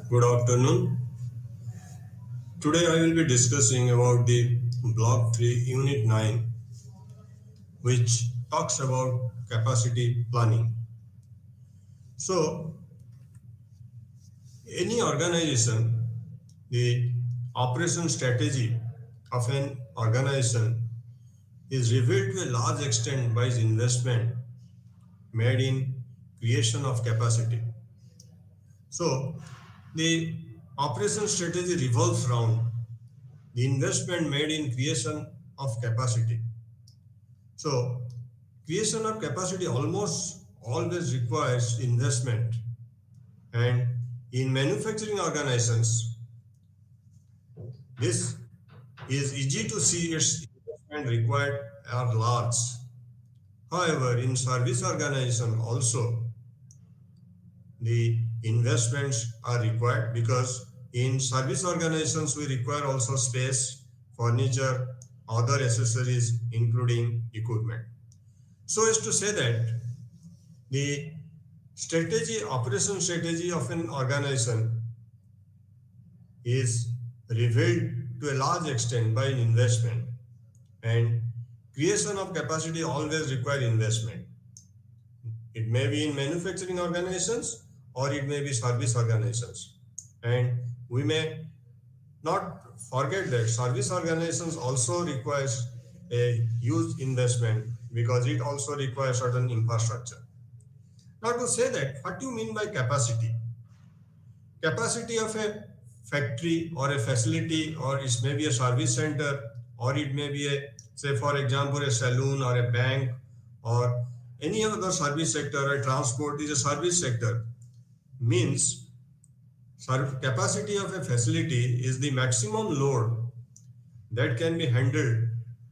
Good afternoon. Today I will be discussing about the Block 3 Unit 9, which talks about capacity planning. So any organization, the operation strategy of an organization is revealed to a large extent by its investment made in creation of capacity. So the operation strategy revolves around the investment made in creation of capacity. So creation of capacity almost always requires investment, and in manufacturing organizations this is easy to see its investment required are large. However, in service organization also the investments are required, because in service organizations we require also space, furniture, other accessories including equipment. So as to say that the operation strategy of an organization is revealed to a large extent by an investment, and creation of capacity always require investment. It may be in manufacturing organizations or it may be service organizations. And we may not forget that service organizations also requires a huge investment, because it also requires certain infrastructure. Now to say that, what do you mean by capacity? Capacity of a factory or a facility, or it may be a service center, or it may be a, say for example, a saloon or a bank or any other service sector, a transport is a service sector, means capacity of a facility is the maximum load that can be handled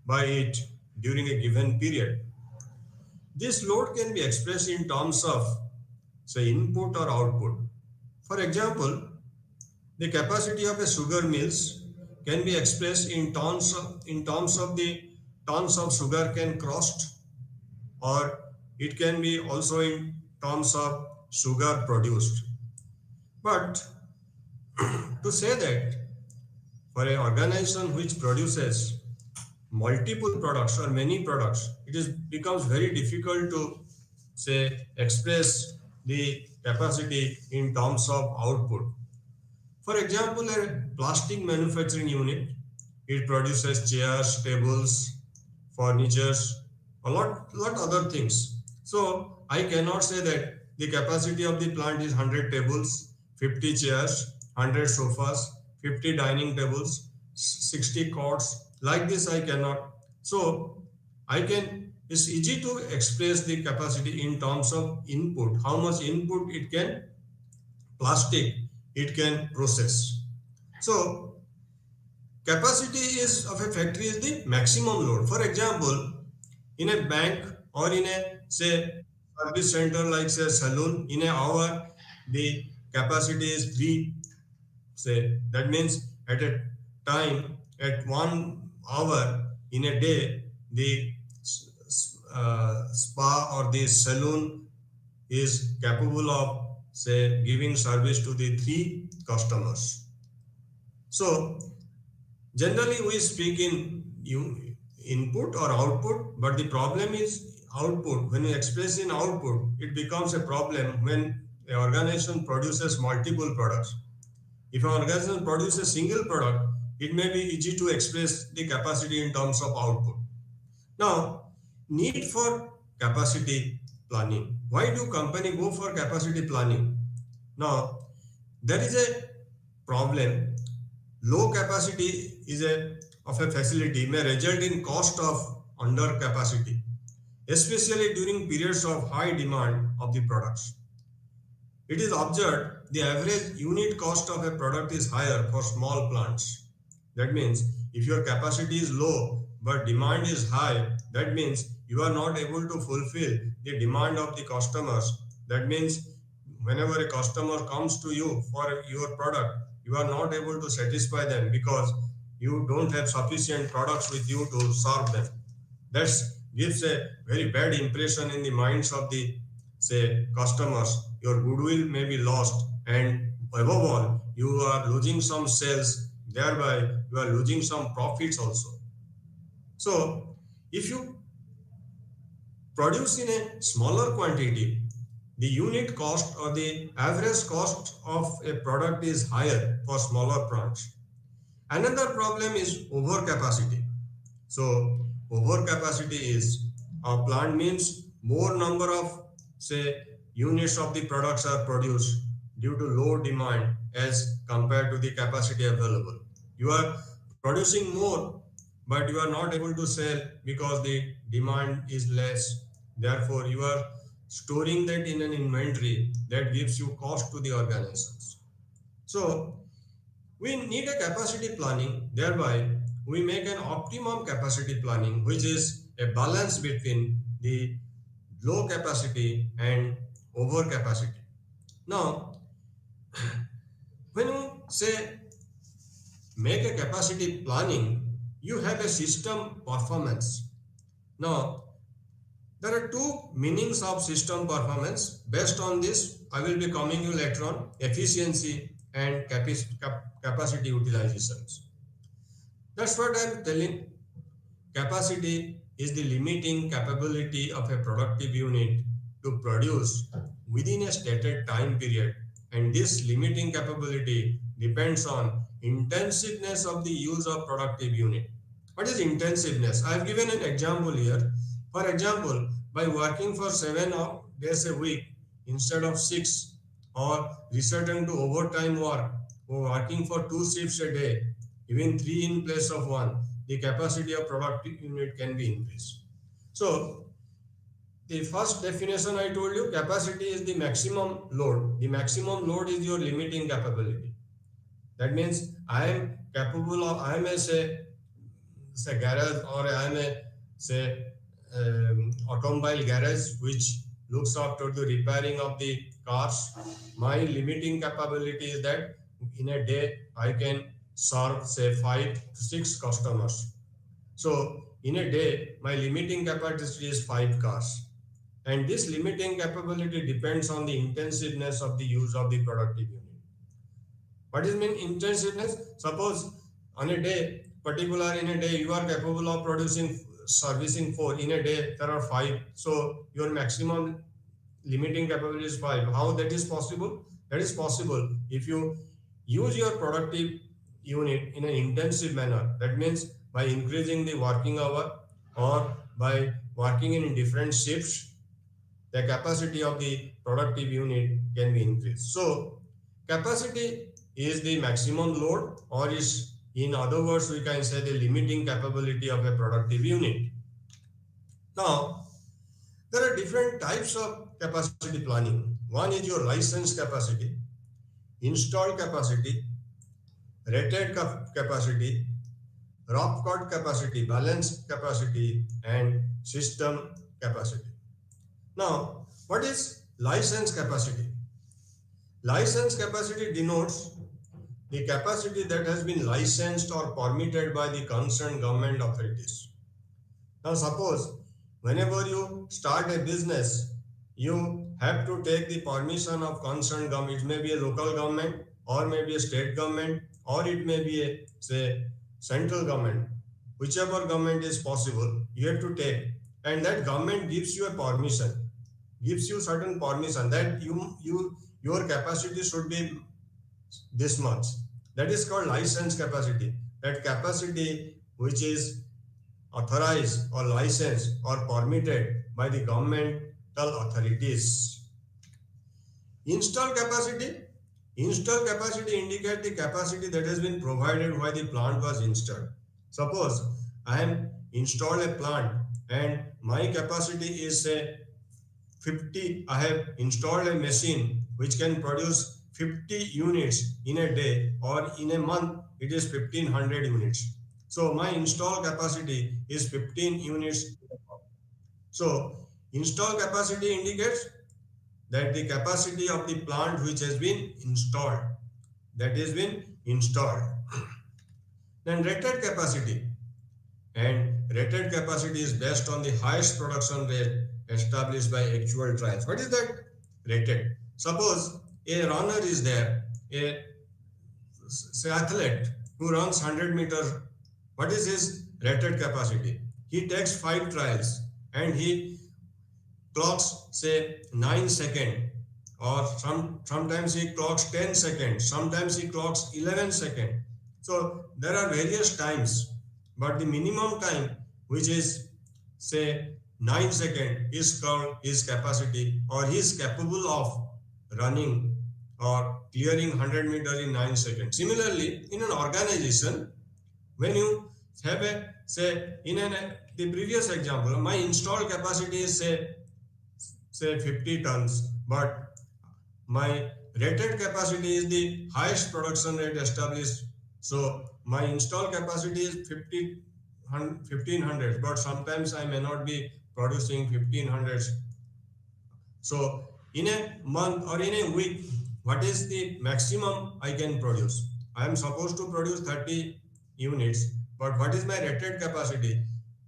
by it during a given period. This load can be expressed in terms of, say, input or output. For example, the capacity of a sugar mills can be expressed in terms of the tons of sugar cane crushed, or it can be also in terms of sugar produced. But to say that for an organization which produces multiple products or many products, it is becomes very difficult to say express the capacity in terms of output. For example, a plastic manufacturing unit, it produces chairs, tables, furnitures, a lot other things. So I cannot say that the capacity of the plant is 100 tables, 50 chairs, 100 sofas, 50 dining tables, 60 cots. Like this I cannot. So it's easy to express the capacity in terms of input, how much input plastic it can process. So capacity is of a factory is the maximum load. For example, in a bank or in a, say, service center like, say, saloon, in an hour the capacity is 3, say, that means at a time, at 1 hour in a day, the spa or the salon is capable of, say, giving service to the three customers. So generally we speak in input or output, but the problem is output. When you express in output, it becomes a problem when an organization produces multiple products. If an organization produces a single product, it may be easy to express the capacity in terms of output. Now, need for capacity planning. Why do company go for capacity planning? Now, there is a problem. Low capacity is of a facility may result in cost of under capacity, especially during periods of high demand of the products. It is observed the average unit cost of a product is higher for small plants. That means if your capacity is low but demand is high, that means you are not able to fulfill the demand of the customers. That means whenever a customer comes to you for your product, you are not able to satisfy them because you don't have sufficient products with you to serve them. That gives a very bad impression in the minds of the, say, customers. Your goodwill may be lost, and above all you are losing some sales, thereby you are losing some profits also. So if you produce in a smaller quantity, the unit cost or the average cost of a product is higher for smaller plants. Another problem is overcapacity. So overcapacity is a plant means more number of, say, units of the products are produced due to low demand as compared to the capacity available. You are producing more, but you are not able to sell because the demand is less. Therefore, you are storing that in an inventory that gives you cost to the organizations. So we need a capacity planning, thereby we make an optimum capacity planning, which is a balance between the low capacity and over capacity. Now, when you say make a capacity planning, you have a system performance. Now, there are two meanings of system performance. Based on this, I will be coming you later on efficiency and capacity utilizations. That's what I'm telling. Capacity is the limiting capability of a productive unit to produce within a stated time period, and this limiting capability depends on intensiveness of the use of productive unit. What is intensiveness? I have given an example here. For example, by working for 7 days a week instead of 6, or resorting to overtime work, or working for 2 shifts a day, even 3 in place of 1, the capacity of productive unit can be increased. So, the first definition I told you, capacity is the maximum load. The maximum load is your limiting capability. That means I am capable of, I am a say garage, or I am a say automobile garage which looks after the repairing of the cars. My limiting capability is that in a day I can serve say 5 to 6 customers. So in a day my limiting capacity is 5 cars, and this limiting capability depends on the intensiveness of the use of the productive unit. What is mean intensiveness? Suppose on a day, particular in a day, you are capable of servicing 4. In a day, there are 5. So your maximum limiting capability is 5. How that is possible? That is possible if you use your productive unit in an intensive manner. That means by increasing the working hour, or by working in different shifts, the capacity of the productive unit can be increased. So capacity is the maximum load, or is, in other words, we can say the limiting capability of a productive unit. Now, there are different types of capacity planning. One is your licensed capacity, installed capacity, rated capacity, rough cut capacity, balanced capacity, and system capacity. Now, what is licensed capacity? Licensed capacity denotes the capacity that has been licensed or permitted by the concerned government authorities. Now suppose Whenever you start a business, you have to take the permission of concerned government. It may be a local government, or maybe a state government, or it may be a, say, central government. Whichever government is possible, you have to take. And that government gives you a permission, gives you certain permission that your capacity should be this much. That is called license capacity. That capacity which is authorized or licensed or permitted by the governmental authorities. Install capacity. Install capacity indicates the capacity that has been provided while the plant was installed. Suppose I am installed a plant and my capacity is say 50. I have installed a machine which can produce 50 units in a day, or in a month it is 1500 units. So my install capacity is 15 units. So install capacity indicates that the capacity of the plant which has been installed, that has been installed. Then rated capacity, and rated capacity is based on the highest production rate established by actual trials. What is that rated? Suppose a runner is there, a say athlete who runs 100 meters. What is his rated capacity? He takes 5 trials and he clocks say 9 seconds, or sometimes he clocks 10 seconds, sometimes he clocks 11 seconds. So there are various times, but the minimum time, which is say 9 seconds, is called his capacity, or he is capable of running or clearing 100 meters in 9 seconds. Similarly, in an organization, when you have a say in the previous example, my installed capacity is say 50 tons, but my rated capacity is the highest production rate established. So my installed capacity is 1500, but sometimes I may not be producing 1500. So in a month or in a week, what is the maximum I can produce? I am supposed to produce 30 units, but what is my rated capacity?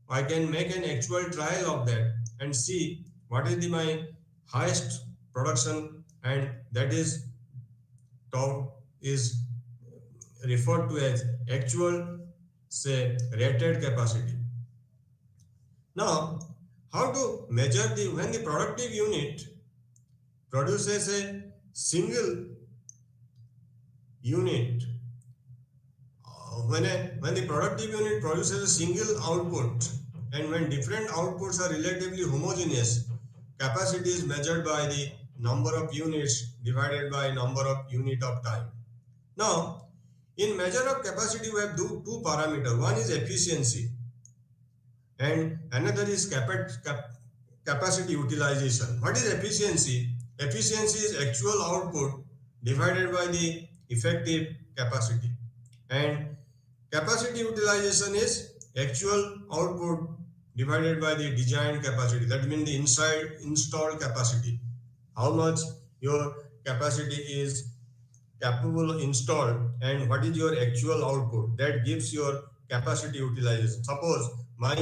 I can make an actual trial of that and see what is my highest production, and that is referred to as actual say rated capacity. Now, how to measure when the productive unit produces a single unit, when the productive unit produces a single output, and when different outputs are relatively homogeneous, capacity is measured by the number of units divided by number of unit of time. Now, in measure of capacity, we have two parameters. One is efficiency and another is capacity utilization. What is efficiency? Efficiency is actual output divided by the effective capacity, and capacity utilization is actual output divided by the design capacity. That means the inside installed capacity. How much your capacity is capable installed, and what is your actual output, that gives your capacity utilization. Suppose my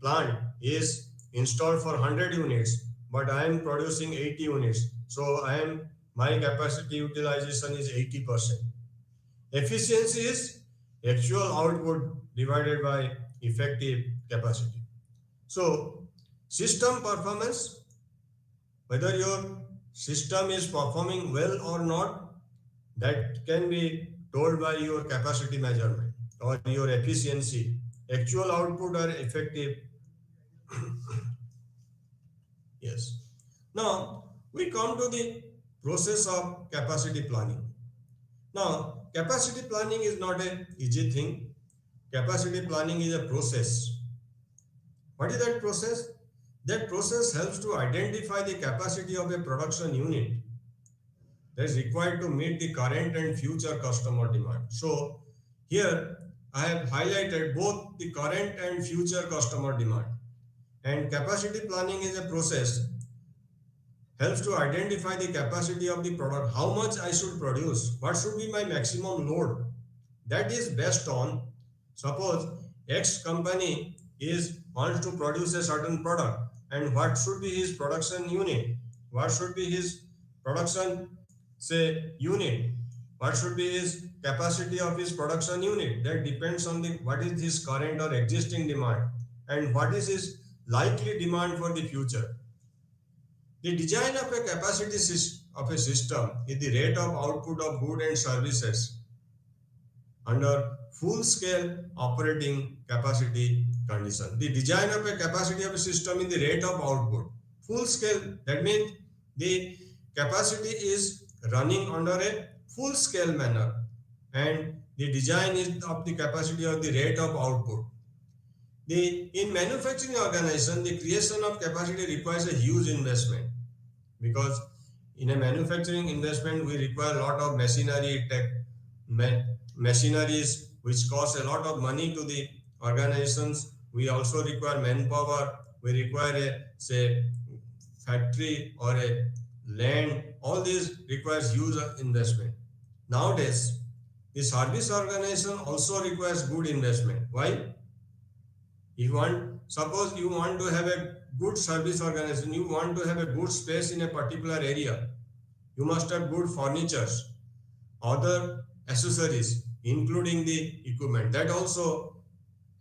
plant is installed for 100 units, but I am producing 80 units. So my capacity utilization is 80%. Efficiency is actual output divided by effective capacity. So system performance, whether your system is performing well or not, that can be told by your capacity measurement or your efficiency, actual output or effective. Yes. Now we come to the process of capacity planning. Now, capacity planning is not an easy thing. Capacity planning is a process. What is that process? That process helps to identify the capacity of a production unit that is required to meet the current and future customer demand. So here I have highlighted both the current and future customer demand. And capacity planning is a process helps to identify the capacity of the product, how much I should produce, what should be my maximum load. That is based on, suppose X company is wants to produce a certain product, and what should be his production unit, what should be his production say unit, what should be his capacity of his production unit. That depends on the what is his current or existing demand and what is his likely demand for the future. The design of a capacity of a system is the rate of output of goods and services under full-scale operating capacity condition. The design of a capacity of a system is the rate of output. Full scale, that means the capacity is running under a full scale manner, and the design is of the capacity of the rate of output. In manufacturing organization, the creation of capacity requires a huge investment, because in a manufacturing investment we require a lot of machinery machineries which cost a lot of money to the organizations. We also require manpower, we require a say factory or a land. All these requires huge investment. Nowadays the service organization also requires good investment. Why? If you want, suppose you want to have a good service organization, you want to have a good space in a particular area, you must have good furnitures, other accessories, including the equipment. That also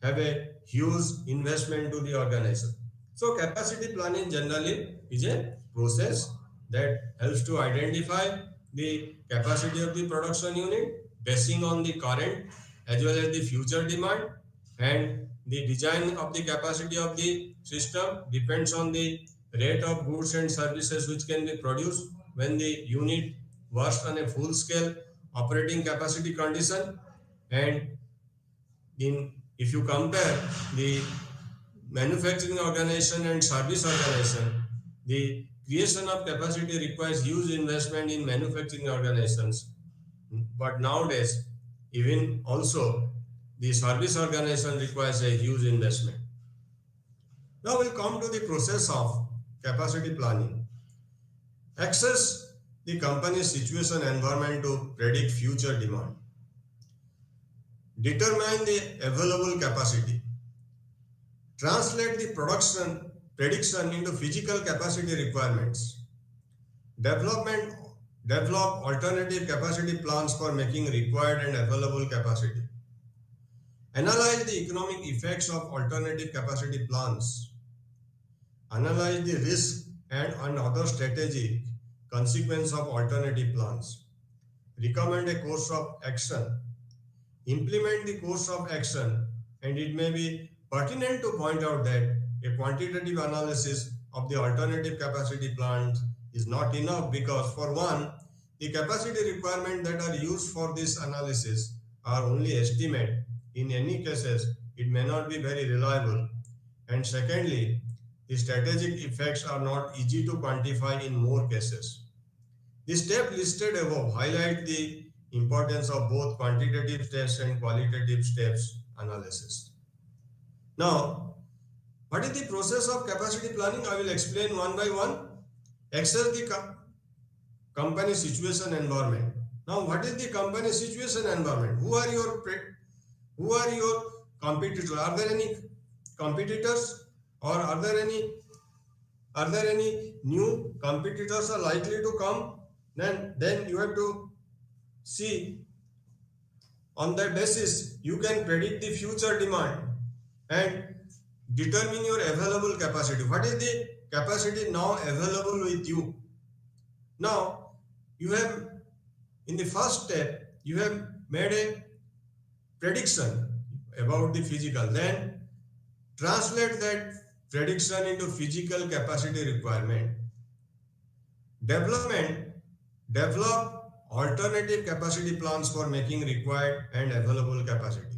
have a huge investment to the organization. So capacity planning generally is a process that helps to identify the capacity of the production unit basing on the current as well as the future demand, and the design of the capacity of the system depends on the rate of goods and services which can be produced when the unit works on a full scale operating capacity condition. And in if you compare the manufacturing organization and service organization, the creation of capacity requires huge investment in manufacturing organizations, but nowadays even also the service organization requires a huge investment. Now we'll come to the process of capacity planning. Access the company's situation environment to predict future demand. Determine the available capacity. Translate the production prediction into physical capacity requirements. Development Develop alternative capacity plans for making required and available capacity. Analyze the economic effects of alternative capacity plans. Analyze the risk and other strategic consequence of alternative plans. Recommend a course of action. Implement the course of action, and it may be pertinent to point out that a quantitative analysis of the alternative capacity plans is not enough, because for one, the capacity requirements that are used for this analysis are only estimate. In any cases, it may not be very reliable. And secondly, the strategic effects are not easy to quantify in more cases. The steps listed above highlight the importance of both quantitative steps and qualitative steps analysis. Now, what is the process of capacity planning? I will explain one by one. Access the company situation environment. Now, what is the company situation environment? Who are your competitors? Are there any competitors, or are there any new competitors are likely to come? Then you have to see, on that basis you can predict the future demand and determine your available capacity. What is the capacity now available with you? Now you have, in the first step, you have made a prediction about the physical, then translate that prediction into physical capacity requirement. Develop alternative capacity plans for making required and available capacity.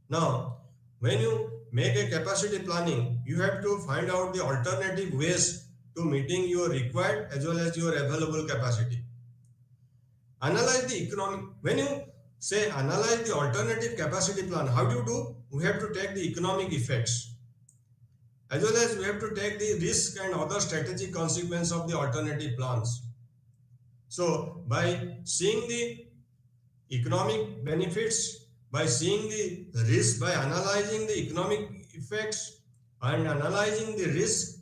Now, when you make a capacity planning, you have to find out the alternative ways to meeting your required as well as your available capacity. Analyze the economic. When you say analyze the alternative capacity plan, how do you do? We have to take the economic effects, as well as we have to take the risk and other strategic consequence of the alternative plans. So by seeing the economic benefits, by seeing the risk, by analyzing the economic effects, And analyzing the risk,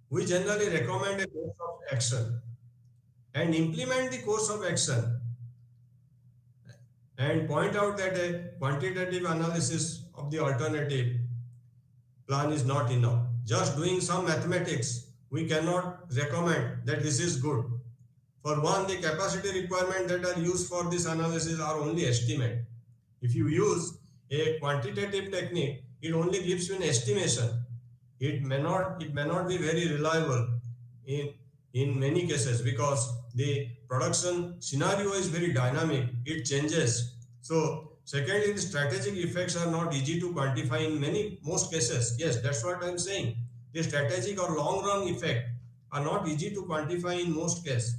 we generally recommend a course of action and implement the course of action and point out that a quantitative analysis of the alternative plan is not enough. Just doing some mathematics, we cannot recommend that this is good. For one, the capacity requirement that are used for this analysis are only estimate. If you use a quantitative technique, it only gives you an estimation. It may not be very reliable in in many cases because the production scenario is very dynamic. It changes. So secondly, the strategic effects are not easy to quantify in most cases. Yes, that's what I'm saying. The strategic or long run effect are not easy to quantify in most cases.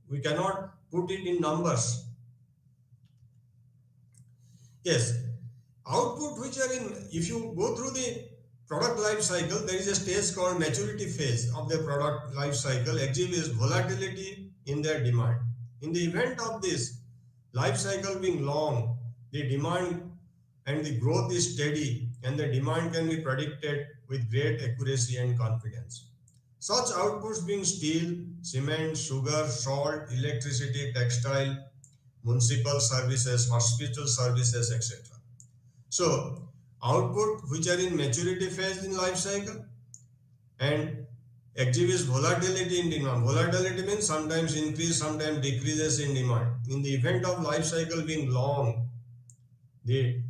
We cannot put it in numbers. Yes, output which are in, if you go through the product life cycle, there is a stage called maturity phase of the product life cycle. Exhibits volatility in their demand. In the event of this life cycle being long, the demand and the growth is steady and the demand can be predicted with great accuracy and confidence. Such outputs being steel, cement, sugar, salt, electricity, textile, municipal services, hospital services, etc. So, output which are in maturity phase in life cycle and exhibits volatility in demand. Volatility means sometimes increase, sometimes decreases in demand. In the event of life cycle being long, the,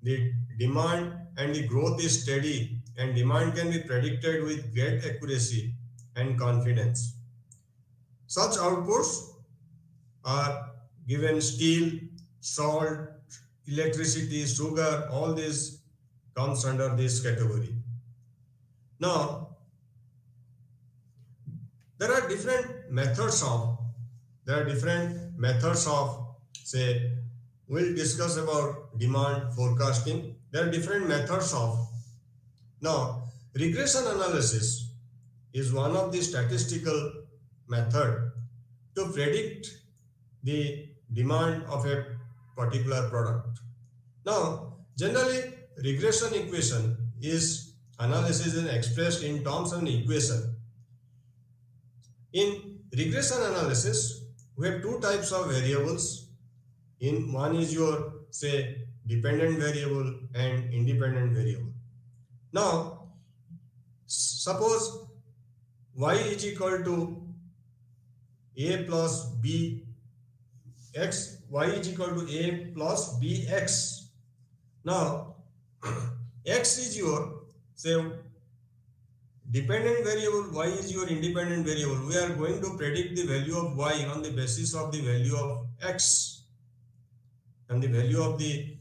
the demand and the growth is steady and demand can be predicted with great accuracy and confidence. Such outputs are given steel, salt, electricity, sugar, all this comes under this category. Now, there are different methods of, say, we'll discuss about demand forecasting. There are different methods of, now, regression analysis is one of the statistical method to predict the demand of a particular product. Now, generally, regression equation is analysis is expressed in terms of an equation. In regression analysis, we have two types of variables. In one is your, say, dependent variable and independent variable. Now, suppose y is equal to a plus b x, y is equal to a plus bx. Now, x is your, say, dependent variable, y is your independent variable. We are going to predict the value of y on the basis of the value of x and the value of the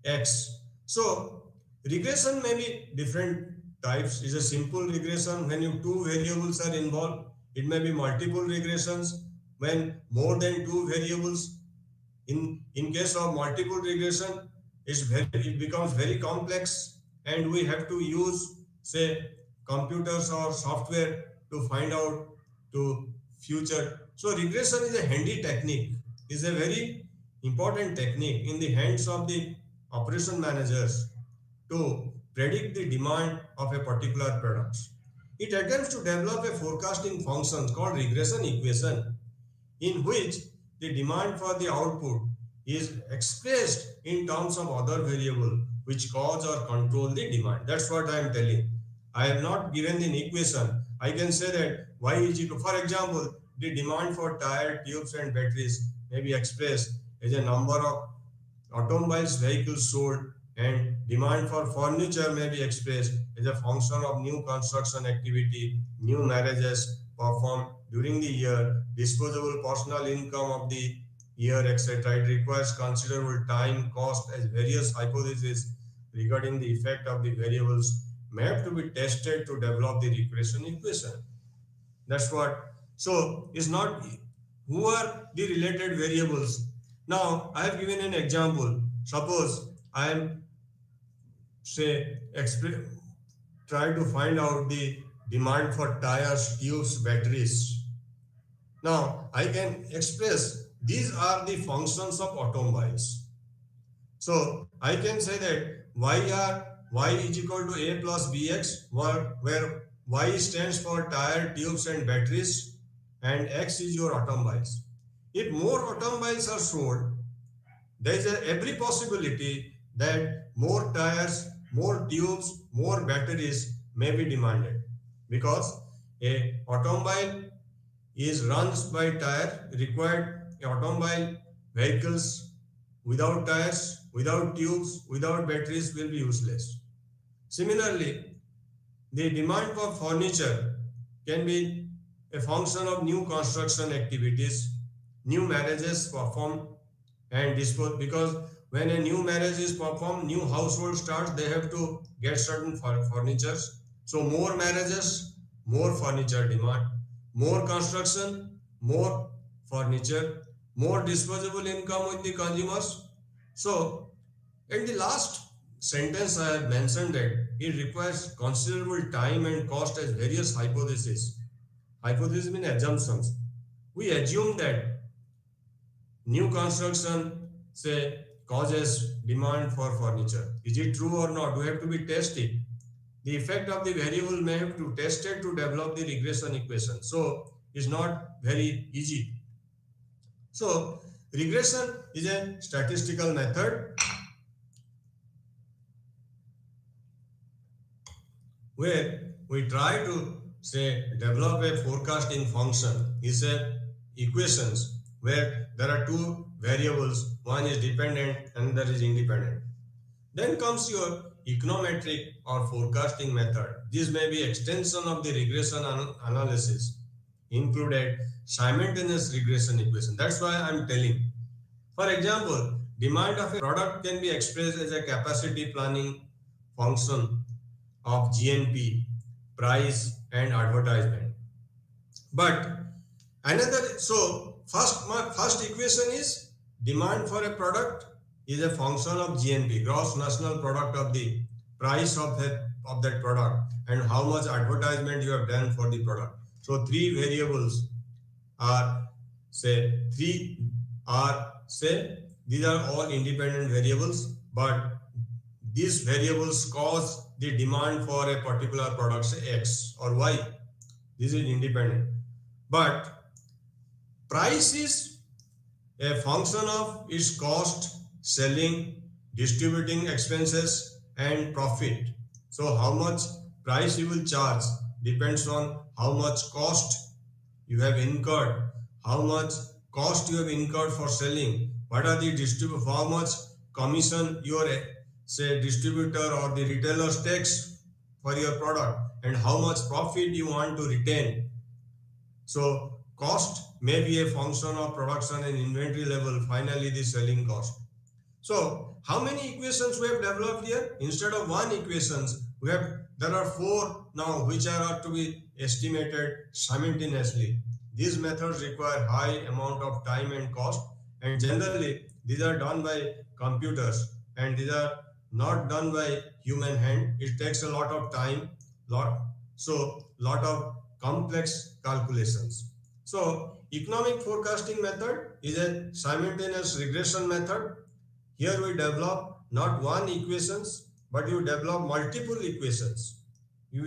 x. So, regression may be different types. Is a simple regression when you two variables are involved. It may be multiple regressions when more than two variables. In case of multiple regression, it becomes very complex and we have to use, say, computers or software to find out to future. So regression is a handy technique, is a very important technique in the hands of the operation managers to predict the demand of a particular product. It attempts to develop a forecasting function called regression equation in which the demand for the output is expressed in terms of other variable which cause or control the demand. That's what I am telling. I have not given an equation. I can say that y is equal, for example, the demand for tire, tubes and batteries may be expressed as a number of automobiles vehicles sold, and demand for furniture may be expressed as a function of new construction activity, new marriages performed during the year, disposable personal income of the year, etc. It requires considerable time, cost, as various hypotheses regarding the effect of the variables may have to be tested to develop the regression equation. That's what. So it's not who are the related variables. Now I have given an example. Suppose I am, say, try to find out the demand for tires, tubes, batteries. Now I can express these are the functions of automobiles. So I can say that y is equal to a plus bx, where y stands for tire, tubes and batteries and x is your automobiles. If more automobiles are sold, there is every possibility that more tires, more tubes, more batteries may be demanded, because a automobile is runs by tire required. Automobile vehicles without tires, without tubes, without batteries will be useless. Similarly, the demand for furniture can be a function of new construction activities, new marriages performed and disposed, because when a new marriage is performed, new household starts, they have to get certain furnitures. So more marriages, more furniture demand, more construction, more furniture, more disposable income with the consumers. So in the last sentence, I have mentioned that it requires considerable time and cost as various hypotheses. Hypotheses mean assumptions. We assume that new construction, say, causes demand for furniture. Is it true or not? We have to be tested. The effect of the variable may have to test it to develop the regression equation. So it's not very easy. So regression is a statistical method where we try to say develop a forecasting function. Is a equations where there are two variables, one is dependent and another is independent. Then comes your econometric or forecasting method. This may be extension of the regression analysis, included simultaneous regression equation. That's why I'm telling. For example, demand of a product can be expressed as a capacity planning function of GNP, price and advertisement. But first equation is demand for a product is a function of GNP, gross national product, of the price of that product and how much advertisement you have done for the product. So three variables are these are all independent variables, but these variables cause the demand for a particular product, say X or Y. This is independent. But price is a function of its cost, selling, distributing expenses and profit. So how much price you will charge depends on how much cost you have incurred, how much cost you have incurred for selling, what are the how much commission your say distributor or the retailers takes for your product, and how much profit you want to retain. So cost may be a function of production and inventory level, finally the selling cost. So how many equations we have developed here? Instead of one equations, there are four now which are to be estimated simultaneously. These methods require high amount of time and cost, and generally these are done by computers and these are not done by human hand. It takes a lot of time, lot of complex calculations. So economic forecasting method is a simultaneous regression method. Here we develop not one equations, but you develop multiple equations. You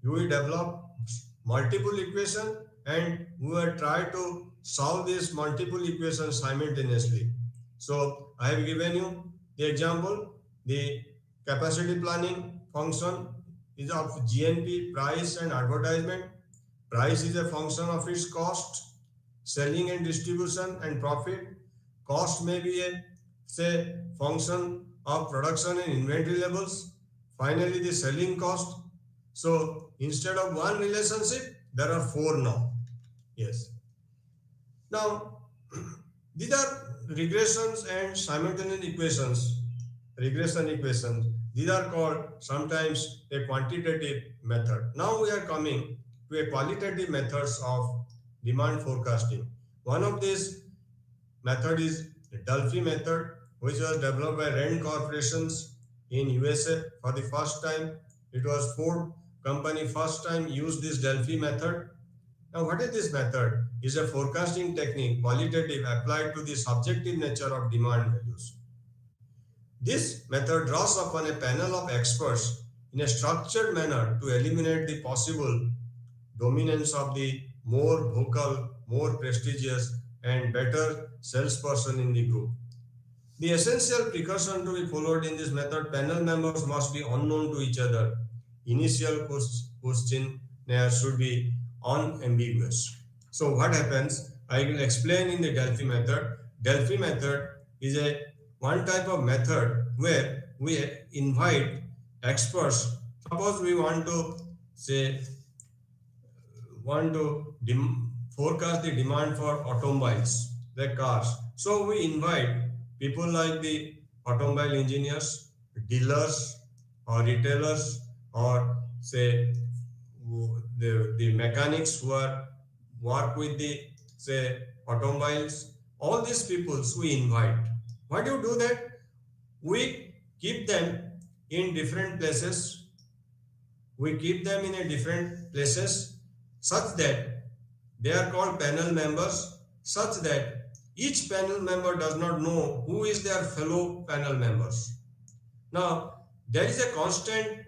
will develop multiple equations and we will try to solve these multiple equations simultaneously. So I have given you the example. The capacity planning function is of GNP, price and advertisement. Price is a function of its cost, selling and distribution and profit. Cost may be a function of production and inventory levels. Finally, the selling cost. So instead of one relationship, there are four now. Yes. Now, these are regressions and simultaneous equations. Regression equations. These are called sometimes a quantitative method. Now we are coming to a qualitative methods of demand forecasting. One of these method is the Delphi method, which was developed by Rand corporations in USA for the first time. It was Ford company first time used this Delphi method. Now, what is this method? It's a forecasting technique, qualitative, applied to the subjective nature of demand values. This method draws upon a panel of experts in a structured manner to eliminate the possible dominance of the more vocal, more prestigious, and better salesperson in the group. The essential precaution to be followed in this method: panel members must be unknown to each other. Initial questionnaire should be unambiguous. So what happens? I will explain in the Delphi method. Delphi method is a one type of method where we invite experts. Suppose we say want to forecast the demand for automobiles, the cars. So we invite people like the automobile engineers, dealers, or retailers, or say the mechanics who are work with the say automobiles. All these peoples we invite. Why do you do that? We keep them in different places. We keep them in a different places such that they are called panel members, such that each panel member does not know who is their fellow panel members. Now, there is a constant,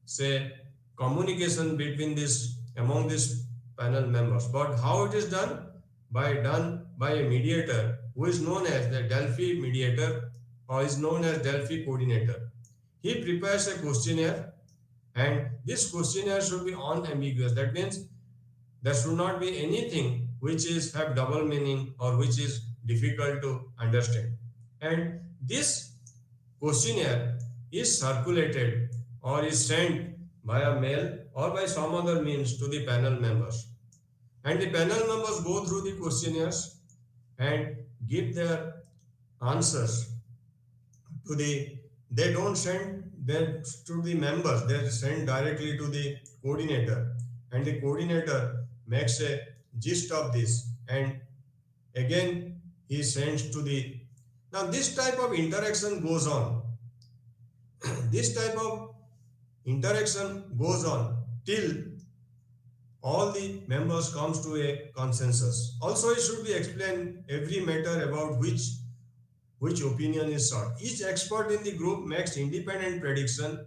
say, communication between this among these panel members. But how it is done? Done by a mediator who is known as the Delphi mediator or is known as Delphi coordinator. He prepares a questionnaire, and this questionnaire should be unambiguous. That means there should not be anything which is have double meaning or which is difficult to understand. And this questionnaire is circulated or is sent via mail or by some other means to the panel members. And the panel members go through the questionnaires and give their answers to they don't send them to the members, they send directly to the coordinator, and the coordinator makes a gist of this, and again he sends to the. Now this type of interaction goes on. This type of interaction goes on till all the members comes to a consensus. Also, it should be explained every matter about which opinion is sought. Each expert in the group makes independent prediction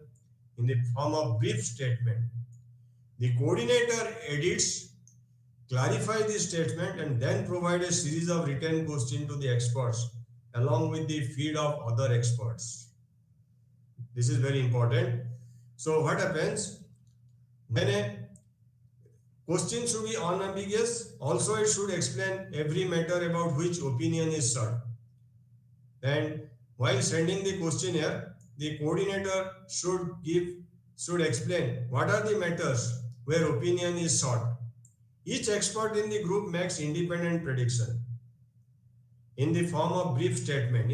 in the form of brief statement. The coordinator edits, clarify the statement, and then provide a series of written questions to the experts along with the feed of other experts. This is very important. So what happens when a question should be unambiguous? Also, it should explain every matter about which opinion is sought. And while sending the questionnaire, the coordinator should explain what are the matters where opinion is sought. Each expert in the group makes independent prediction in the form of brief statement.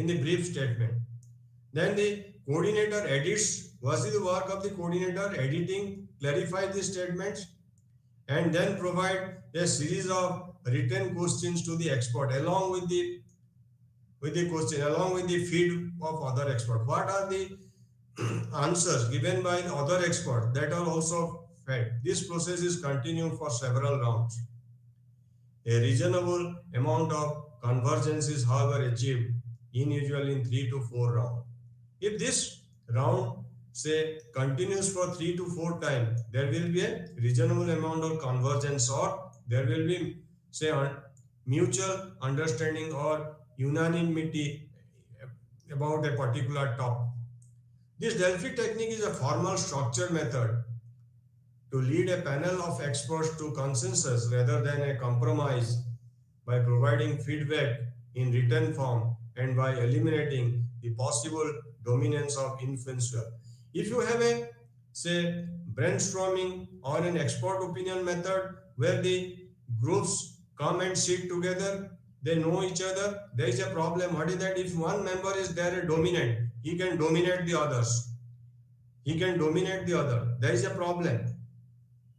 Then the coordinator edits. What is the work of the coordinator? Editing, clarify the statements, and then provide a series of written questions to the expert along with the question, along with the feed of other expert. What are the answers given by the other expert that are also fed? This process is continued for several rounds. A reasonable amount of convergence is, however, achieved usually in 3 to 4 rounds. If this round say continues for 3 to 4 times, there will be a reasonable amount of convergence, or there will be say mutual understanding or unanimity about a particular topic. This Delphi technique is a formal structured method to lead a panel of experts to consensus rather than a compromise, by providing feedback in written form and by eliminating the possible dominance of influencer. If you have a say brainstorming or an expert opinion method where the groups come and sit together, they know each other, there is a problem. What is that? If one member is there a dominant, he can dominate the others. There is a problem.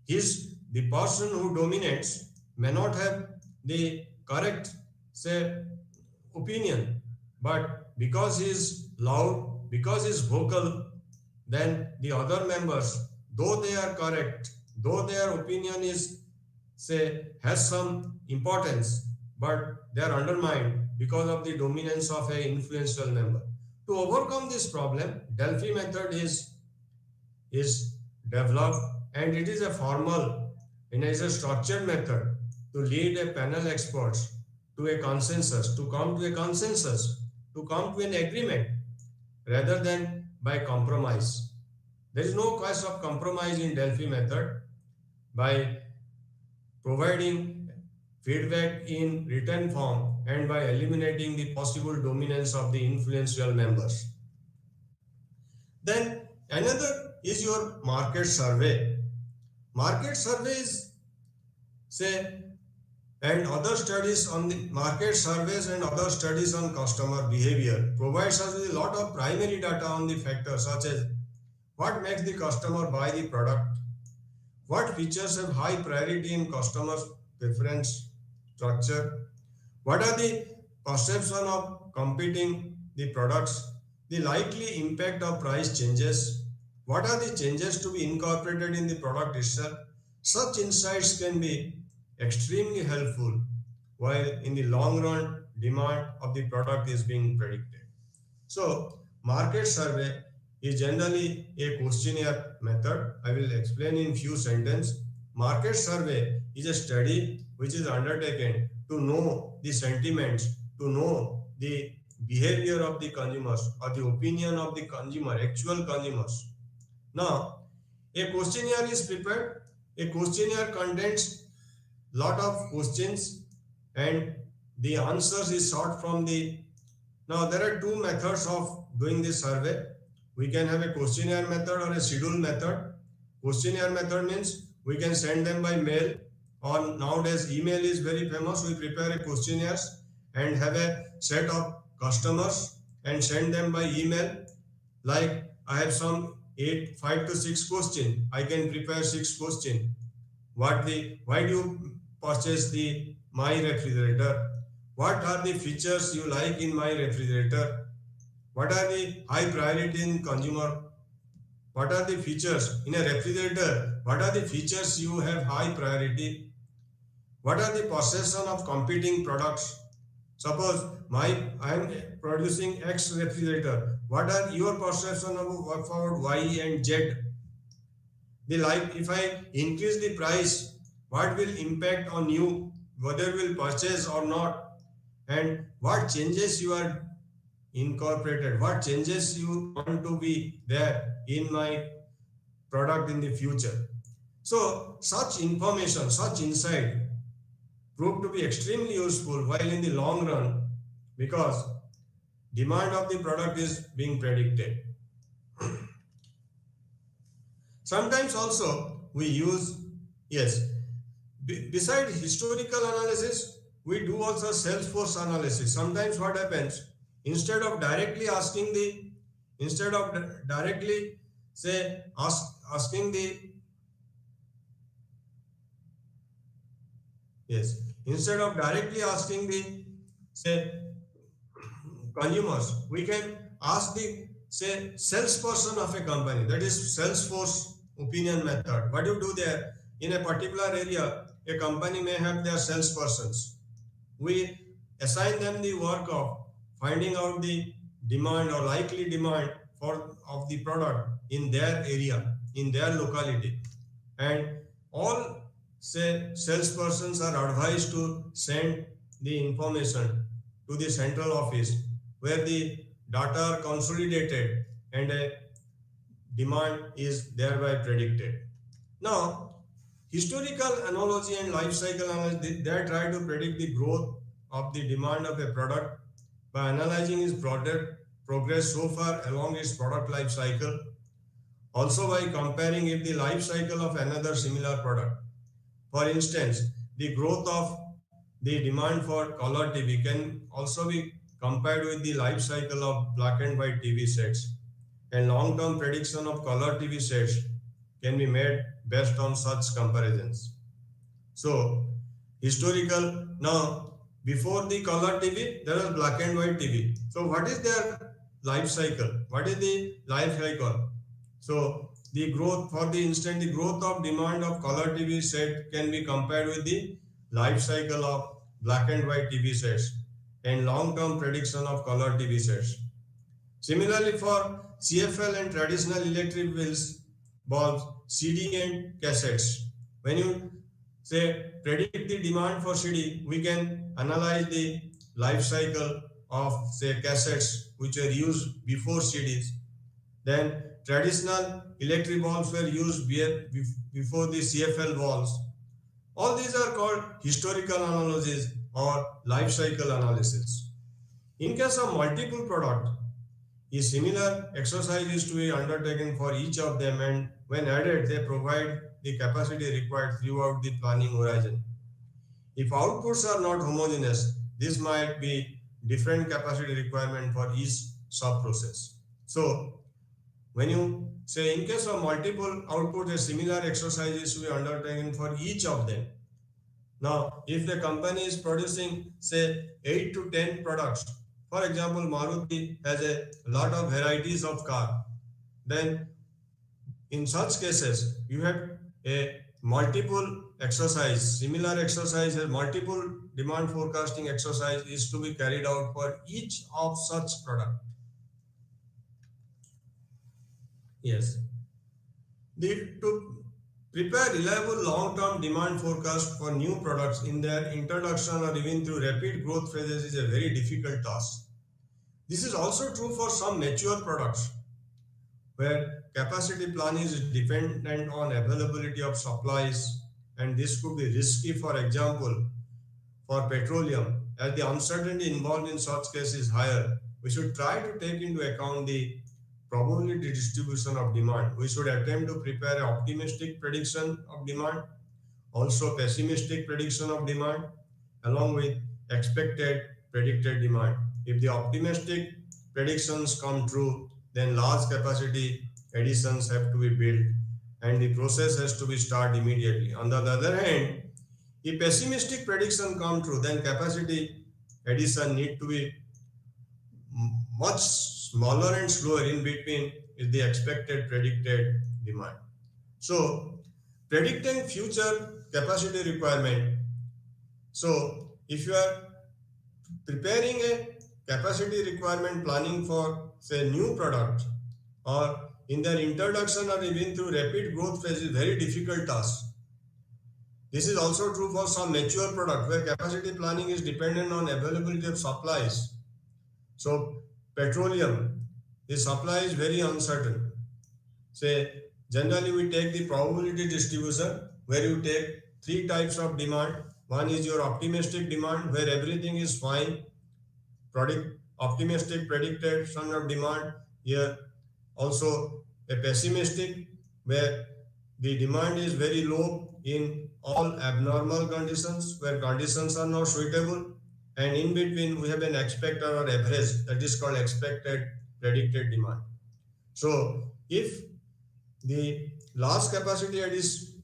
The person who dominates may not have the correct say opinion, but because he is loud, because he is vocal, then the other members, though they are correct, though their opinion is say has some importance, but they are undermined because of the dominance of an influential member. To overcome this problem, Delphi method is developed, and it is a formal and is a structured method to lead a panel experts to a consensus, to come to a consensus, to come to an agreement rather than by compromise. There is no cause of compromise in Delphi method. By providing feedback in written form and by eliminating the possible dominance of the influential members. Then another is your market survey. Market surveys say and other studies on the market surveys and other studies on customer behavior provides us with a lot of primary data on the factors such as what makes the customer buy the product, what features have high priority in customers preference structure, what are the perception of competing the products, the likely impact of price changes, what are the changes to be incorporated in the product itself. Such insights can be extremely helpful while in the long run demand of the product is being predicted. So market survey is generally a questionnaire method. I will explain in few sentences. Market survey is a study which is undertaken to know the sentiments, to know the behavior of the consumers or the opinion of the consumer, actual consumers. Now, a questionnaire is prepared. A questionnaire contains lot of questions and the answers is sought from the. Now there are two methods of doing this survey. We can have a questionnaire method or a schedule method. Questionnaire method means we can send them by mail, or nowadays email is very famous. We prepare a questionnaires and have a set of customers and send them by email. Like I have some 5 to 6 question. I can prepare 6 question. Why do you purchase the my refrigerator? What are the features you like in my refrigerator? What are the high priority in consumer? What are the features in a refrigerator? What are the features you have high priority? What are the perception of competing products? Suppose I am producing X refrigerator. What are your perception about Y and Z? The like if I increase the price, what will impact on you, whether you will purchase or not, and what changes you are incorporated, what changes you want to be there in my product in the future. So such information, such insight proved to be extremely useful while in the long run because demand of the product is being predicted. Sometimes also we use, yes, beside historical analysis, we do also Salesforce analysis. Sometimes what happens, instead of directly say asking the, yes, instead of directly asking the, say, consumers, we can ask the, say, salesperson of a company. That is Salesforce opinion method. What you do there, in a particular area, a company may have their salespersons. We assign them the work of finding out the demand or likely demand of the product in their area, in their locality. And all, say, salespersons are advised to send the information to the central office where the data are consolidated and a demand is thereby predicted. Now, historical analogy and life cycle analysis, they try to predict the growth of the demand of a product by analyzing its broader progress so far along its product life cycle, also by comparing it the life cycle of another similar product. For instance, the growth of the demand for color TV can also be compared with the life cycle of black and white TV sets, and long-term prediction of color TV sets can be made based on such comparisons. So, historical, now before the color TV, there was black and white TV. So, what is their life cycle? What is the life cycle? So, the growth, for the instant, the growth of demand of color TV set can be compared with the life cycle of black and white TV sets and long-term prediction of color TV sets. Similarly, for CFL and traditional electric wheels, bulbs, CD and cassettes, when you say predict the demand for CD, we can analyze the life cycle of say cassettes which were used before CDs. Then traditional electric bulbs were used before the CFL bulbs. All these are called historical analogies or life cycle analysis. In case of multiple product, a similar exercise is to be undertaken for each of them, and when added, they provide the capacity required throughout the planning horizon. If outputs are not homogeneous, this might be different capacity requirement for each sub-process. So, when you say in case of multiple outputs, a similar exercise is to be undertaken for each of them. Now, if the company is producing, say, 8 to 10 products, for example, Maruti has a lot of varieties of car, then in such cases, you have a multiple exercise, similar exercise, a multiple demand forecasting exercise is to be carried out for each of such product. Yes. To prepare reliable long-term demand forecast for new products in their introduction or even through rapid growth phases is a very difficult task. This is also true for some mature products where capacity planning is dependent on availability of supplies, and this could be risky. For example, for petroleum, as the uncertainty involved in such cases is higher, we should try to take into account the probability distribution of demand. We should attempt to prepare an optimistic prediction of demand, also pessimistic prediction of demand, along with expected predicted demand. If the optimistic predictions come true, then large capacity additions have to be built and the process has to be started immediately. On the other hand, if pessimistic prediction come true, then capacity addition need to be much smaller and slower in between is the expected predicted demand. So predicting future capacity requirement. So if you are preparing a capacity requirement planning for say new product or in their introduction or even through rapid growth phase is very difficult task. This is also true for some mature product where capacity planning is dependent on availability of supplies. So petroleum, the supply is very uncertain. Say generally we take the probability distribution where you take three types of demand. One is your optimistic demand where everything is fine. Optimistic prediction of demand here. Also a pessimistic where the demand is very low in all abnormal conditions where conditions are not suitable, and in between we have an expected or average that is called expected predicted demand. So if the large capacity addition,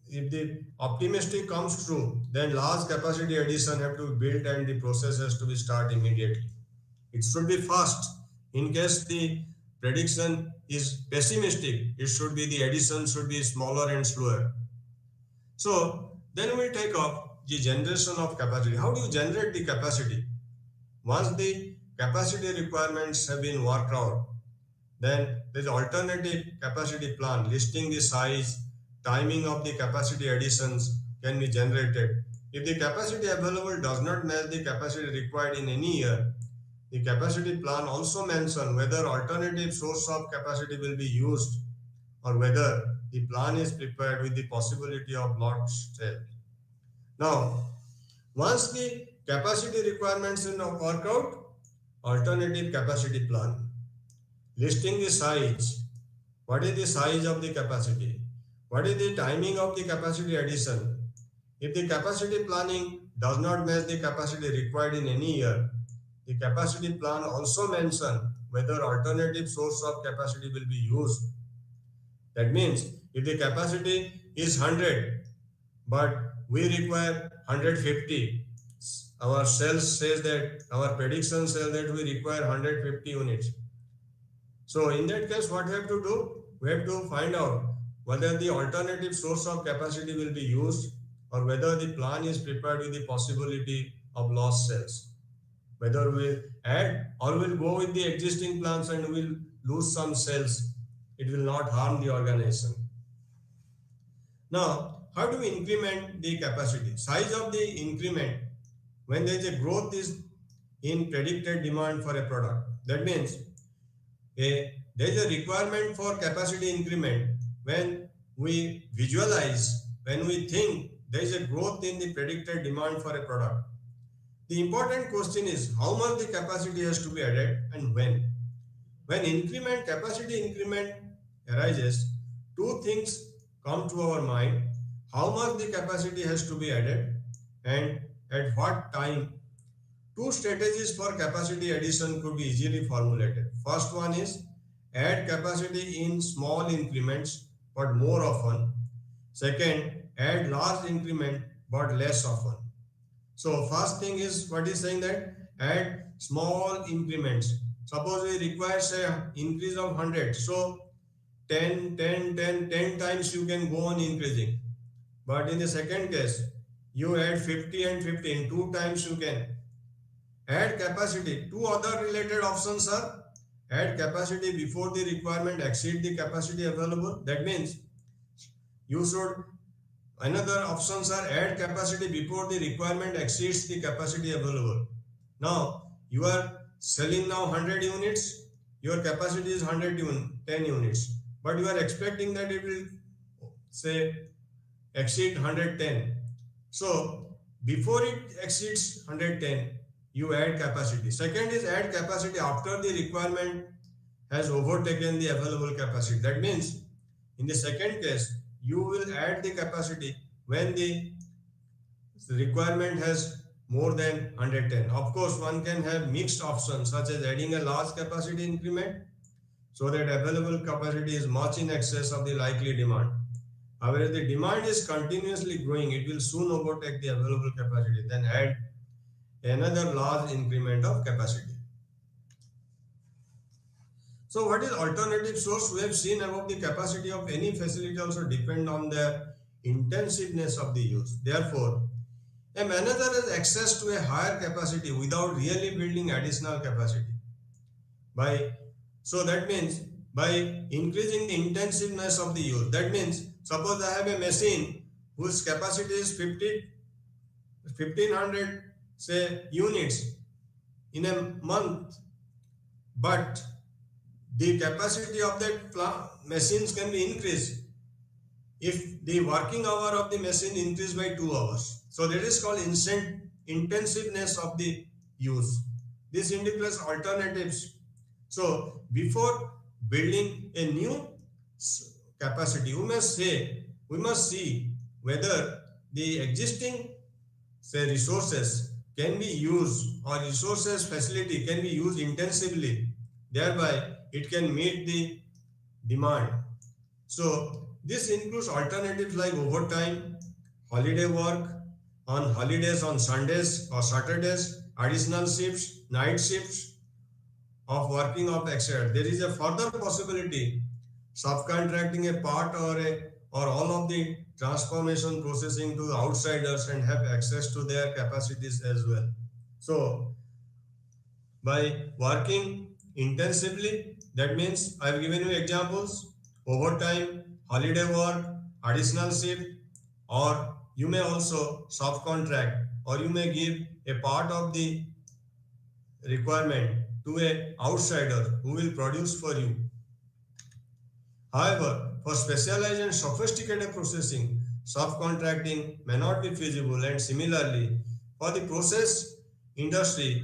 if the optimistic comes true, then large capacity addition have to be built and the process has to be started immediately. It should be fast. In case the prediction is pessimistic, it should be the addition should be smaller and slower. So then we take up the generation of capacity. How do you generate the capacity? Once the capacity requirements have been worked out, then there is alternative capacity plan listing the size, timing of the capacity additions can be generated. If the capacity available does not match the capacity required in any year, the capacity plan also mentions whether alternative source of capacity will be used or whether the plan is prepared with the possibility of lost sale. Now, once the capacity requirements are worked out, alternative capacity plan. Listing the size. What is the size of the capacity? What is the timing of the capacity addition? If the capacity planning does not match the capacity required in any year, the capacity plan also mentions whether alternative source of capacity will be used. That means if the capacity is 100, but we require 150, our sales says that, our prediction says that we require 150 units. So in that case, what we have to do? We have to find out whether the alternative source of capacity will be used or whether the plan is prepared with the possibility of lost sales. Whether we add or we'll go with the existing plants and we'll lose some cells, it will not harm the organization. Now, how do we increment the capacity? Size of the increment when there is a growth is in predicted demand for a product. That means there is a requirement for capacity increment when we visualize, when we think there is a growth in the predicted demand for a product. The important question is how much the capacity has to be added and when. When capacity increment arises, two things come to our mind: how much the capacity has to be added and at what time. Two strategies for capacity addition could be easily formulated. First one is add capacity in small increments but more often. Second, add large increment but less often. So first thing is what is saying that add small increments. Suppose we require say increase of 100. So 10 times you can go on increasing. But in the second case, you add 50 and 50. In 2 times you can add capacity. Two other related options are add capacity before the requirement exceed the capacity available. That means you should, another options are add capacity before the requirement exceeds the capacity available. Now you are selling now 100 units, your capacity is 10 units, but you are expecting that it will say exceed 110. So before it exceeds 110, you add capacity. Second is add capacity after the requirement has overtaken the available capacity. That means in the second case, you will add the capacity when the requirement has more than 110. Of course, one can have mixed options such as adding a large capacity increment so that available capacity is much in excess of the likely demand. However, if the demand is continuously growing, it will soon overtake the available capacity. Then add another large increment of capacity. So what is alternative source? We have seen about the capacity of any facility also depend on the intensiveness of the use. Therefore, a manager has access to a higher capacity without really building additional capacity. So that means by increasing the intensiveness of the use. That means suppose I have a machine whose capacity is 1500 say units in a month, but the capacity of that machines can be increased if the working hour of the machine increased by 2 hours. So that is called intensiveness of the use. This indicates alternatives. So before building a new capacity, we must see whether the existing say resources can be used or resources facility can be used intensively. Thereby it can meet the demand. So this includes alternatives like overtime, holiday work, on holidays on Sundays or Saturdays, additional shifts, night shifts of working of etc. There is a further possibility subcontracting a part or all of the transformation processing to outsiders and have access to their capacities as well. So by working intensively, that means I have given you examples: overtime, holiday work, additional shift, or you may also subcontract, or you may give a part of the requirement to an outsider who will produce for you. However, for specialized and sophisticated processing, subcontracting may not be feasible, and similarly, for the process industry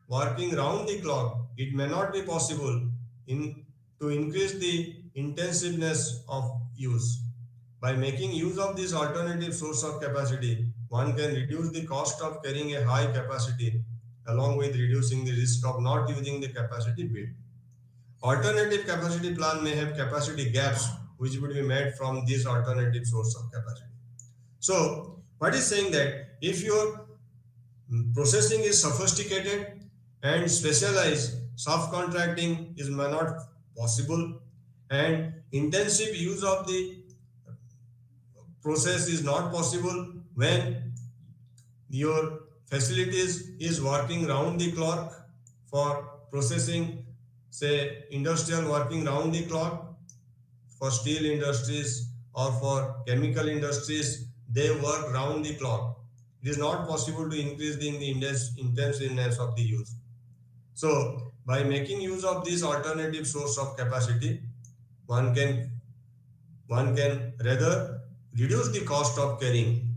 working round the clock, it may not be possible to increase the intensiveness of use. By making use of this alternative source of capacity, one can reduce the cost of carrying a high capacity along with reducing the risk of not using the capacity built. Alternative capacity plan may have capacity gaps which would be made from this alternative source of capacity. So what is saying that if your processing is sophisticated and specialized, subcontracting is not possible, and intensive use of the process is not possible when your facilities is working round the clock for processing, say industrial working round the clock, for steel industries or for chemical industries, they work round the clock. It is not possible to increase the intensiveness of the use. So by making use of this alternative source of capacity, one can one can rather reduce the cost of carrying.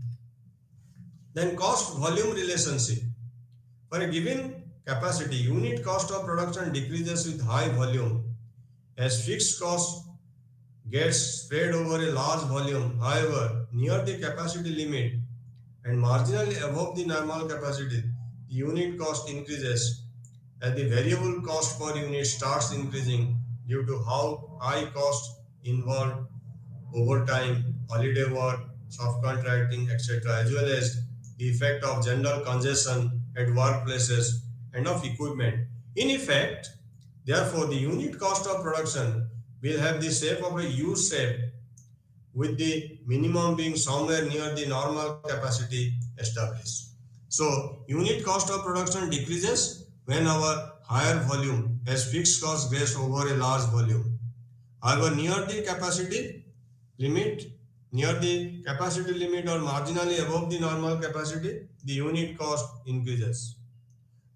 Then cost volume relationship. For a given capacity, unit cost of production decreases with high volume as fixed cost gets spread over a large volume. However, near the capacity limit and marginally above the normal capacity, the unit cost increases as the variable cost per unit starts increasing due to how high cost involved overtime, holiday work, subcontracting, etc., as well as the effect of general congestion at workplaces and of equipment. In effect, therefore, the unit cost of production will have the shape of a U shape with the minimum being somewhere near the normal capacity established. So, unit cost of production decreases when our higher volume as fixed cost gets over a large volume. However, limit, near the capacity limit or marginally above the normal capacity, the unit cost increases.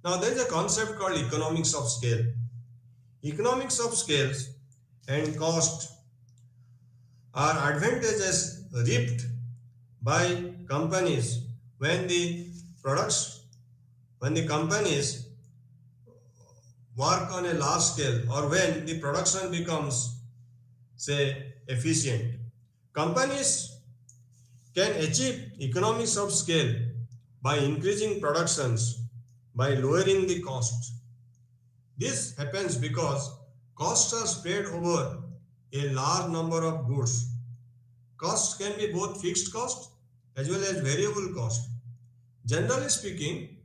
Now, there is a concept called economics of scale. Economics of scales and cost are advantages reaped by companies when the products, when the companies work on a large scale or when the production becomes, say, efficient. Companies can achieve economics of scale by increasing productions, by lowering the cost. This happens because costs are spread over a large number of goods. Costs can be both fixed cost as well as variable cost. Generally speaking,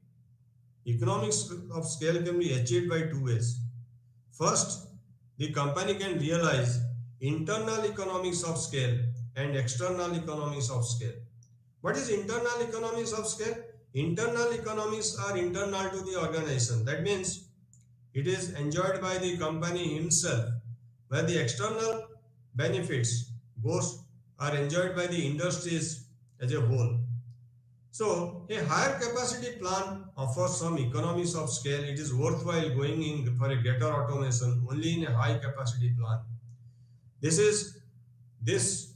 economics of scale can be achieved by two ways. First, the company can realize internal economics of scale and external economies of scale. What is internal economies of scale? Internal economies are internal to the organization. That means it is enjoyed by the company himself, where the external benefits both are enjoyed by the industries as a whole. So, a higher capacity plant offers some economies of scale. It is worthwhile going in for a greater automation only in a high capacity plant. This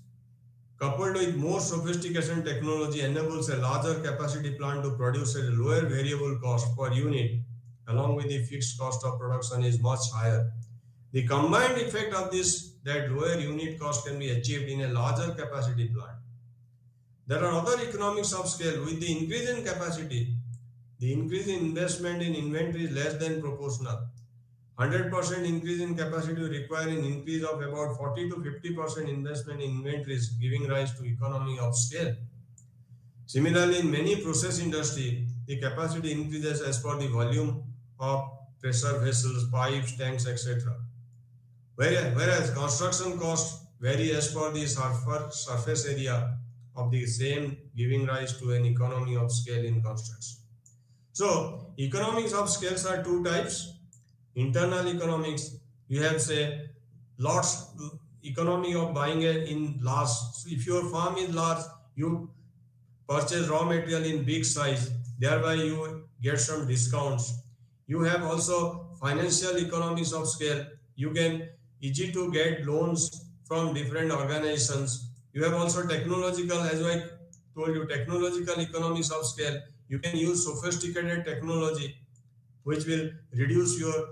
coupled with more sophistication technology enables a larger capacity plant to produce at a lower variable cost per unit, along with the fixed cost of production is much higher. The combined effect of this that lower unit cost can be achieved in a larger capacity plant. There are other economics of scale. With the increase in capacity, the increase in investment in inventory is less than proportional. 100% increase in capacity will require an increase of about 40 to 50% investment in inventories, giving rise to economy of scale. Similarly, in many process industry, the capacity increases as per the volume of pressure vessels, pipes, tanks, etc. Whereas construction costs vary as per the surface area of the same, giving rise to an economy of scale in construction. So, economics of scales are two types. Internal economics, you have say lots economy of buying it in large. So if your farm is large, you purchase raw material in big size, thereby you get some discounts. You have also financial economies of scale. You can easy to get loans from different organizations. You have also technological, as I told you, technological economies of scale. You can use sophisticated technology which will reduce your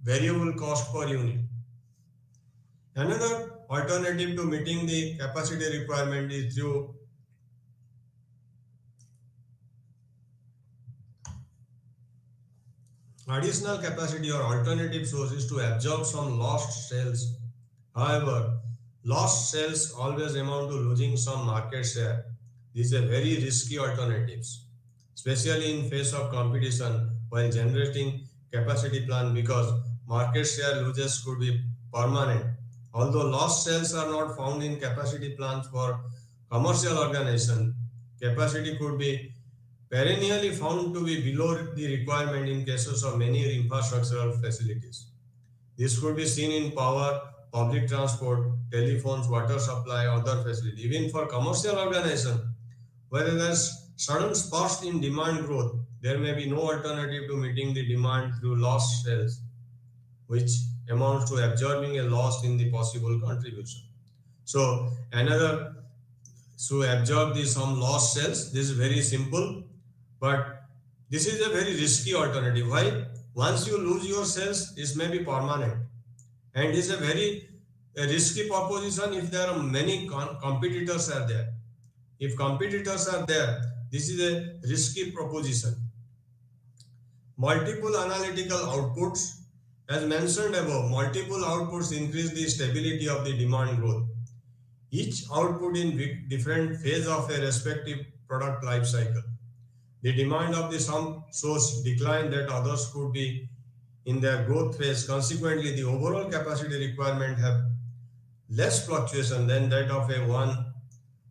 variable cost per unit. Another alternative to meeting the capacity requirement is through additional capacity or alternative sources to absorb some lost sales. However, lost sales always amount to losing some market share. These are very risky alternatives, especially in face of competition while generating capacity plan, because market share losses could be permanent. Although lost sales are not found in capacity plans for commercial organization, capacity could be perennially found to be below the requirement in cases of many infrastructural facilities. This could be seen in power, public transport, telephones, water supply, other facilities. Even for commercial organization, whether there's sudden spurts in demand growth, there may be no alternative to meeting the demand through lost sales, which amounts to absorbing a loss in the possible contribution. So another so absorb the some lost sales. This is very simple, but this is a very risky alternative. Why? Once you lose your sales, this may be permanent, and it's a risky proposition if there are many competitors are there. If competitors are there, this is a risky proposition. Multiple analytical outputs, as mentioned above, multiple outputs increase the stability of the demand growth. Each output in different phase of a respective product life cycle. The demand of the some source decline that others could be in their growth phase. Consequently, the overall capacity requirement have less fluctuation than that of a one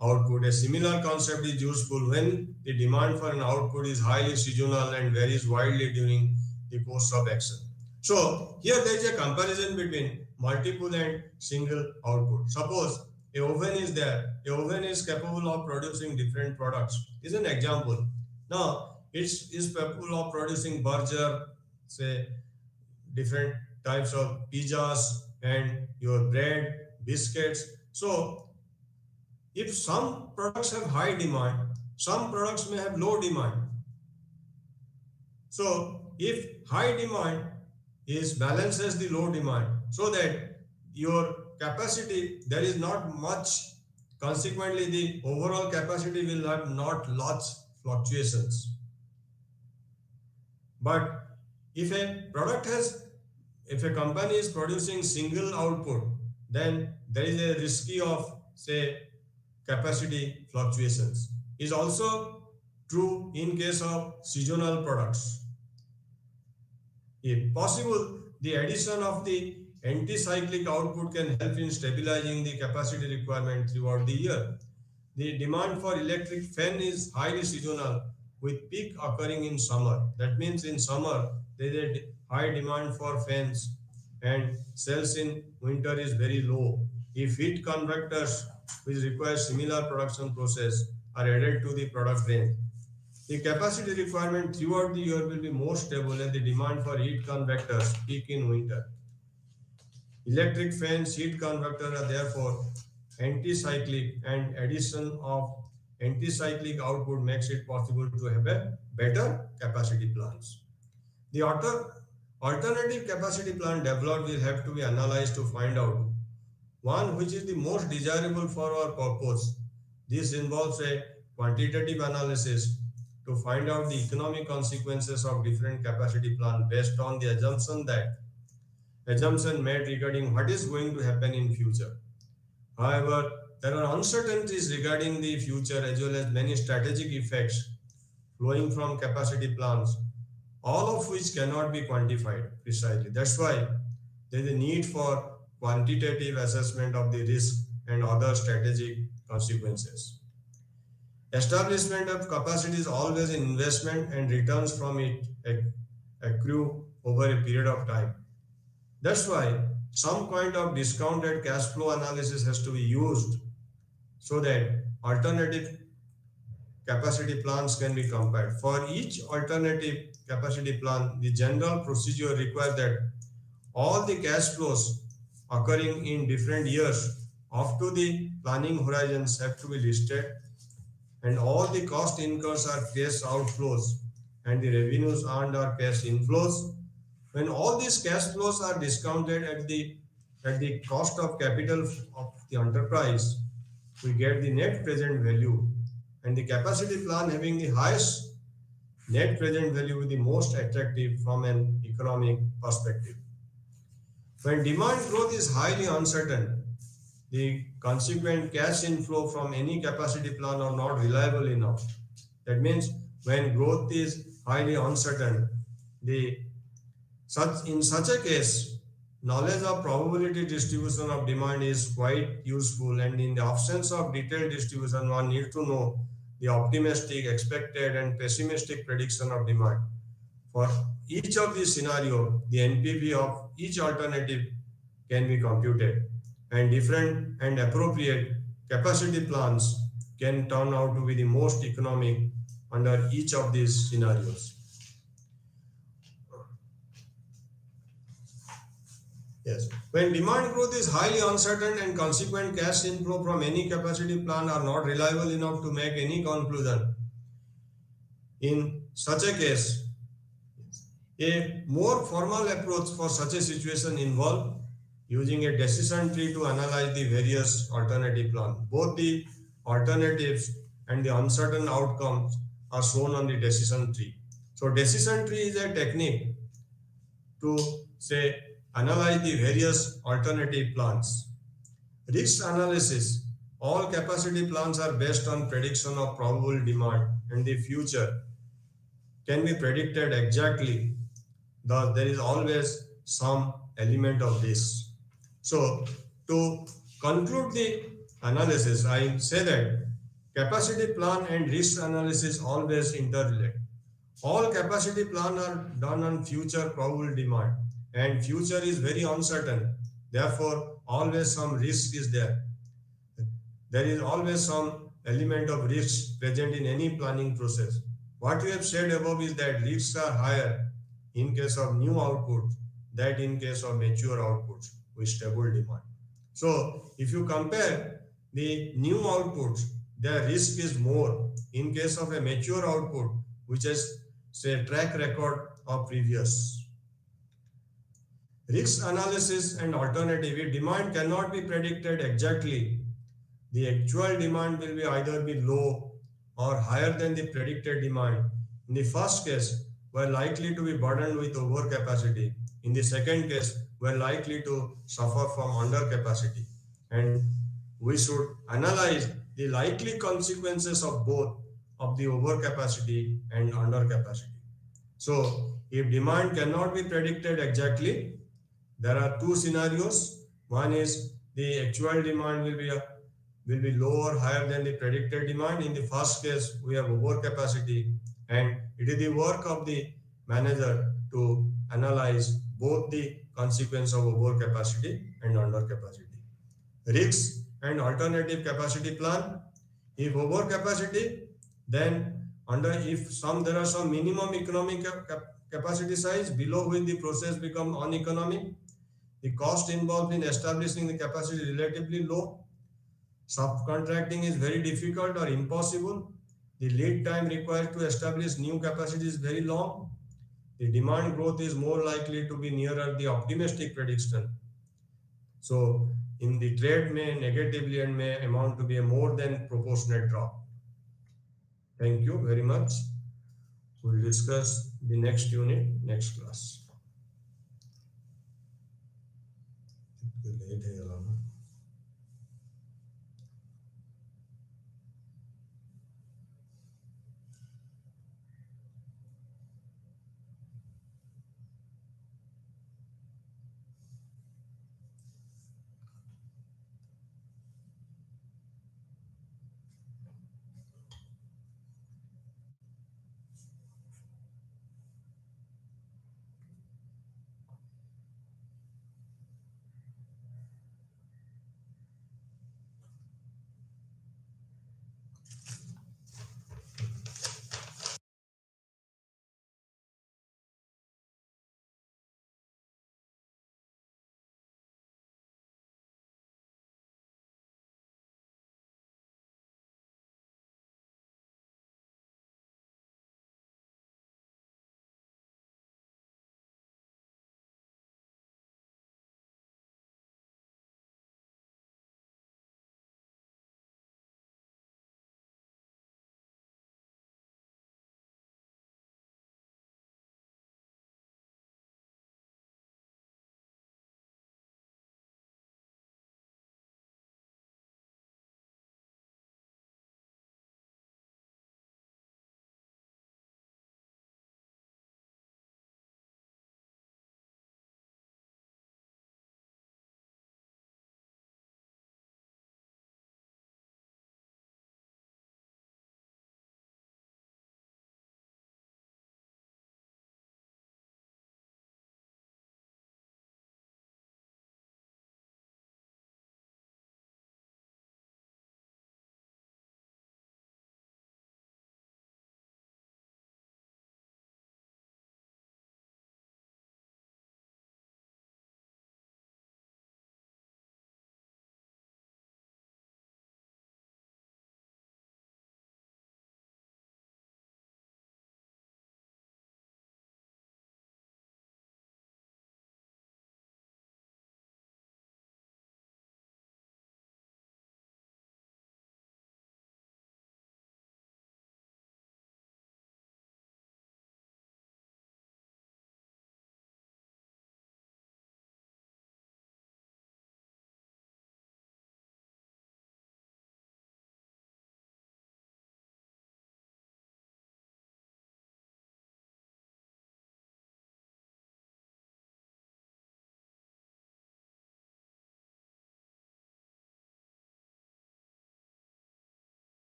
output. A similar concept is useful when the demand for an output is highly seasonal and varies widely during the course of action. So here there is a comparison between multiple and single output. Suppose a oven is there. A oven is capable of producing different products. Is an example. Now it is capable of producing burger, say different types of pizzas and your bread, biscuits. So if some products have high demand, some products may have low demand. So if high demand is balances the low demand, so that your capacity there is not much, consequently the overall capacity will have not large fluctuations. But if a company is producing single output, then there is a risky of say capacity fluctuations. Is also true in case of seasonal products. If possible, the addition of the anti-cyclic output can help in stabilizing the capacity requirement throughout the year. The demand for electric fan is highly seasonal with peak occurring in summer. That means in summer there is a high demand for fans and sales in winter is very low. If heat converters which require similar production process are added to the product range, the capacity requirement throughout the year will be more stable and the demand for heat convectors peak in winter. Electric fans, heat converters are therefore anti-cyclic, and addition of anti-cyclic output makes it possible to have a better capacity plans. The alternative capacity plan developed will have to be analyzed to find out one which is the most desirable for our purpose. This involves a quantitative analysis to find out the economic consequences of different capacity plan based on the assumption made regarding what is going to happen in future. However, there are uncertainties regarding the future as well as many strategic effects flowing from capacity plans, all of which cannot be quantified precisely. That's why there is a need for quantitative assessment of the risk and other strategic consequences. Establishment of capacity is always an investment and returns from it accrue over a period of time. That's why some kind of discounted cash flow analysis has to be used so that alternative capacity plans can be compared. For each alternative capacity plan, the general procedure requires that all the cash flows occurring in different years up to the planning horizons have to be listed, and all the cost incurs are cash outflows and the revenues earned are cash inflows. When all these cash flows are discounted at the cost of capital of the enterprise, we get the net present value, and the capacity plan having the highest net present value is the most attractive from an economic perspective. When demand growth is highly uncertain, the consequent cash inflow from any capacity plan are not reliable enough. That means when growth is highly uncertain, in such a case, knowledge of probability distribution of demand is quite useful, and in the absence of detailed distribution, one needs to know the optimistic, expected, and pessimistic prediction of demand. For each of these scenarios, the NPV of each alternative can be computed, and different and appropriate capacity plans can turn out to be the most economic under each of these scenarios. Yes. When demand growth is highly uncertain and consequent cash inflow from any capacity plan are not reliable enough to make any conclusion, in such a case, a more formal approach for such a situation involves using a decision tree to analyze the various alternative plans. Both the alternatives and the uncertain outcomes are shown on the decision tree. So decision tree is a technique to say analyze the various alternative plans. Risk analysis. All capacity plans are based on prediction of probable demand and the future can be predicted exactly. Thus, there is always some element of risk. So, to conclude the analysis, I say that capacity plan and risk analysis always interrelate. All capacity plans are done on future probable demand, and future is very uncertain. Therefore, always some risk is there. There is always some element of risk present in any planning process. What we have said above is that risks are higher in case of new outputs than in case of mature outputs with stable demand. So, if you compare the new outputs, their risk is more in case of a mature output, which is say track record of previous. Risk analysis and alternative. If demand cannot be predicted exactly, the actual demand will be either be low or higher than the predicted demand. In the first case, we are likely to be burdened with overcapacity. In the second case, we are likely to suffer from undercapacity. And we should analyze the likely consequences of both of the overcapacity and undercapacity. So, if demand cannot be predicted exactly, there are two scenarios. One is the actual demand will be lower, higher than the predicted demand. In the first case, we have overcapacity, and it is the work of the manager to analyze both the consequence of overcapacity and undercapacity. Risks and alternative capacity plan. If overcapacity, then there are some minimum economic capacity size below which the process becomes uneconomic. The cost involved in establishing the capacity is relatively low. Subcontracting is very difficult or impossible. The lead time required to establish new capacity is very long. The demand growth is more likely to be nearer the optimistic prediction. So, in the trade may negatively and may amount to be a more than proportionate drop. Thank you very much. We'll discuss the next unit next class.